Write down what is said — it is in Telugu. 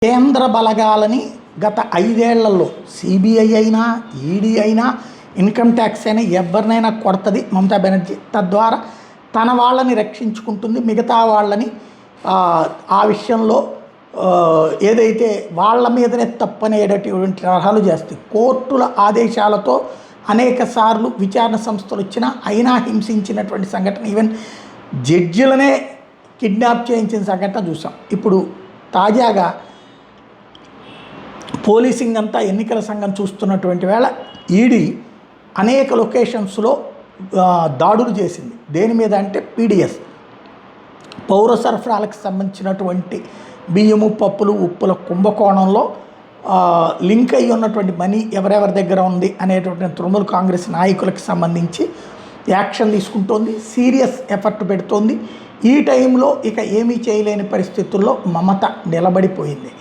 కేంద్ర బలగాలని గత 5 ఏళ్లలో సిబిఐ అయినా ఈడీ అయినా ఇన్కమ్ ట్యాక్స్ అయినా ఎవరినైనా కొడుతుంది మమతా బెనర్జీ. తద్వారా తన వాళ్ళని రక్షించుకుంటుంది, మిగతా వాళ్ళని ఆ విషయంలో ఏదైతే వాళ్ళ మీదనే తప్పనేటటువంటి తరహాలు చేస్తుంది. కోర్టుల ఆదేశాలతో అనేక సార్లు విచారణ సంస్థలు వచ్చినా అయినా హింసించినటువంటి సంఘటన, ఈవెన్ జడ్జిలనే కిడ్నాప్ చేయించిన సంఘటన చూసాం. ఇప్పుడు తాజాగా పోలీసింగ్ అంతా ఎన్నికల సంఘం చూస్తున్నటువంటి వేళ ఈడీ అనేక లొకేషన్స్లో దాడులు చేసింది. దేని మీద అంటే పీడిఎస్ పౌర సరఫరాలకు సంబంధించినటువంటి బియ్యము, పప్పులు, ఉప్పుల కుంభకోణంలో లింక్ అయ్యి ఉన్నటువంటి మనీ ఎవరెవరి దగ్గర ఉంది అనేటువంటి తృణమూల్ కాంగ్రెస్ నాయకులకు సంబంధించి యాక్షన్ తీసుకుంటోంది, సీరియస్ ఎఫర్ట్ పెడుతోంది. ఈ టైంలో ఇక ఏమీ చేయలేని పరిస్థితుల్లో మమత నిలబడిపోయింది.